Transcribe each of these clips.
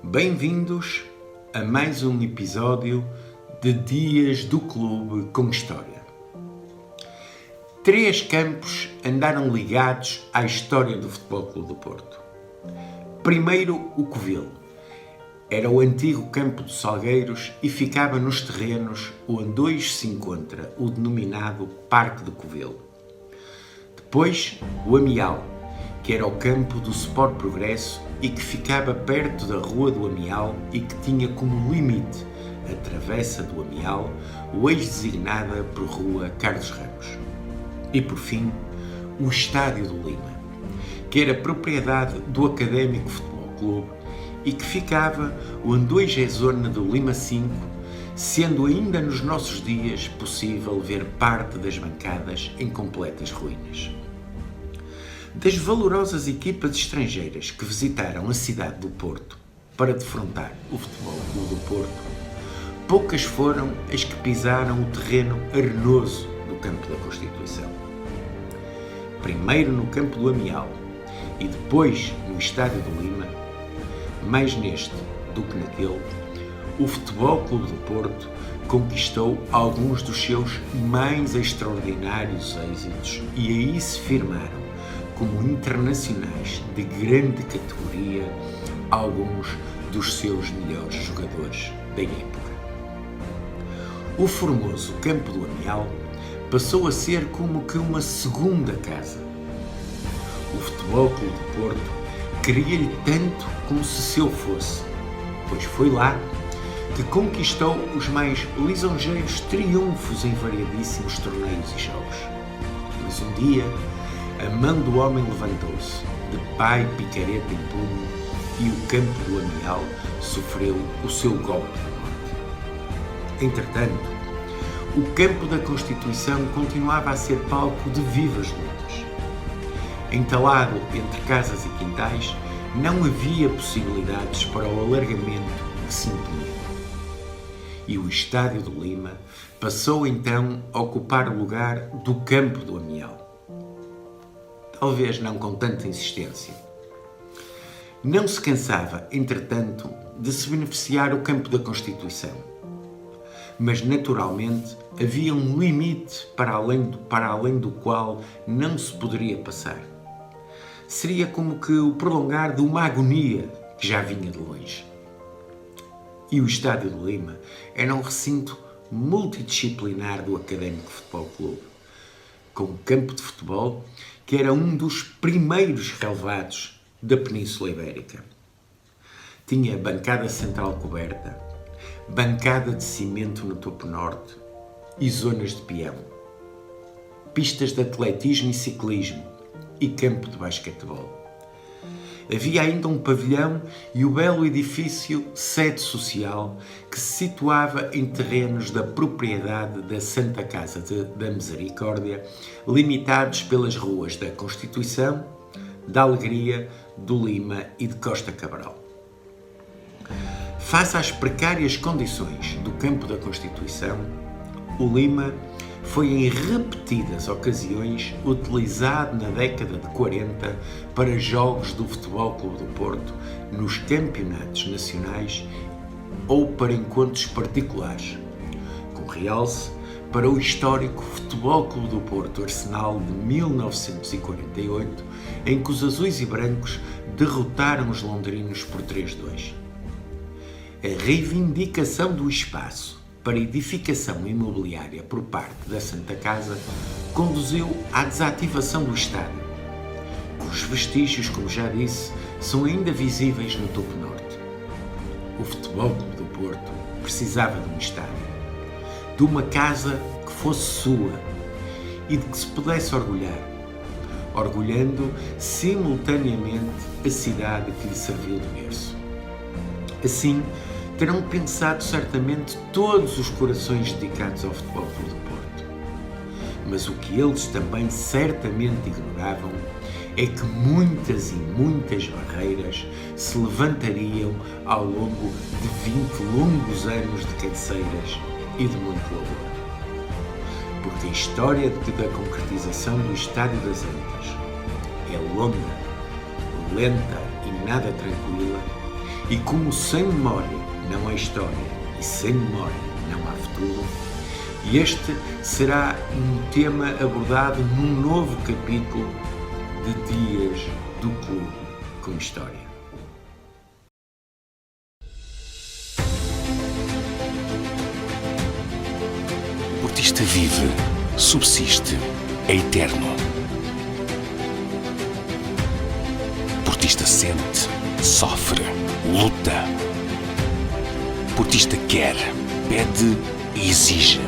Bem-vindos a mais um episódio de Dias do Clube com História. 3 campos andaram ligados à história do Futebol Clube do Porto. Primeiro, o Covil. Era o antigo campo dos Salgueiros e ficava nos terrenos onde hoje se encontra o denominado Parque do Covil. Depois, o Amial, que era o campo do Sport Progresso e que ficava perto da Rua do Amial e que tinha como limite a Travessa do Amial, hoje designada por Rua Carlos Ramos. E por fim, o Estádio do Lima, que era propriedade do Académico Futebol Clube e que ficava onde hoje é a zona do Lima 5, sendo ainda nos nossos dias possível ver parte das bancadas em completas ruínas. Das valorosas equipas estrangeiras que visitaram a cidade do Porto para defrontar o Futebol Clube do Porto, poucas foram as que pisaram o terreno arenoso do Campo da Constituição. Primeiro no Campo do Amial e depois no Estádio do Lima, mais neste do que naquele, o Futebol Clube do Porto conquistou alguns dos seus mais extraordinários êxitos e aí se firmaram como internacionais de grande categoria alguns dos seus melhores jogadores da época. O formoso Campo do Amial passou a ser como que uma segunda casa. O Futebol Clube do Porto queria-lhe tanto como se seu fosse, pois foi lá que conquistou os mais lisonjeiros triunfos em variadíssimos torneios e jogos. Mas um dia, a mão do homem levantou-se, de pai picareta em punho, e o Campo do Amial sofreu o seu golpe da morte. Entretanto, o Campo da Constituição continuava a ser palco de vivas lutas. Entalado entre casas e quintais, não havia possibilidades para o alargamento que se impunha. E o Estádio do Lima passou então a ocupar o lugar do Campo do Amial. Talvez não com tanta insistência. Não se cansava, entretanto, de se beneficiar o Campo da Constituição. Mas, naturalmente, havia um limite para além do qual não se poderia passar. Seria como que o prolongar de uma agonia que já vinha de longe. E o Estádio do Lima era um recinto multidisciplinar do Académico Futebol Clube, com um campo de futebol que era um dos primeiros relevados da Península Ibérica. Tinha bancada central coberta, bancada de cimento no topo norte e zonas de peão, pistas de atletismo e ciclismo e campo de basquetebol. Havia ainda um pavilhão e o belo edifício sede social que se situava em terrenos da propriedade da Santa Casa da Misericórdia, limitados pelas ruas da Constituição, da Alegria, do Lima e de Costa Cabral. Face às precárias condições do Campo da Constituição, o Lima foi em repetidas ocasiões utilizado na década de 40 para jogos do Futebol Clube do Porto nos campeonatos nacionais ou para encontros particulares, com realce para o histórico Futebol Clube do Porto Arsenal de 1948, em que os azuis e brancos derrotaram os londrinos por 3-2. A reivindicação do espaço para edificação imobiliária por parte da Santa Casa conduziu à desativação do estádio, cujos vestígios, como já disse, são ainda visíveis no topo norte. O Futebol Clube do Porto precisava de um estádio, de uma casa que fosse sua e de que se pudesse orgulhar, orgulhando simultaneamente a cidade que lhe serviu de berço. Assim, terão pensado certamente todos os corações dedicados ao Futebol Clube do Porto. Mas o que eles também certamente ignoravam é que muitas e muitas barreiras se levantariam ao longo de 20 longos anos de canseiras e de muito labor. Porque a história da concretização do Estádio das Antas é longa, lenta e nada tranquila, E como sem memória não há história e sem memória não há futuro, este será um tema abordado num novo capítulo de Dias do Clube com História. O portista vive, subsiste, é eterno. O portista sente, sofre, luta. O portista quer, pede e exige.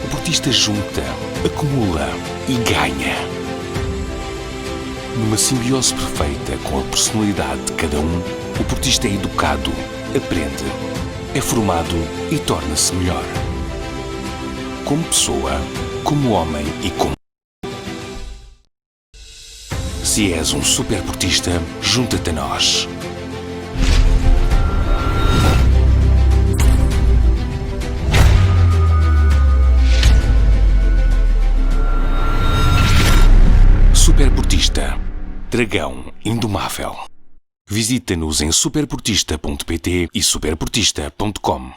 O portista junta, acumula e ganha. Numa simbiose perfeita com a personalidade de cada um, o portista é educado, aprende, é formado e torna-se melhor. Como pessoa, como homem e como... Se és um super portista, junta-te a nós. Superportista, dragão indomável. Visita-nos em superportista.pt e superportista.com.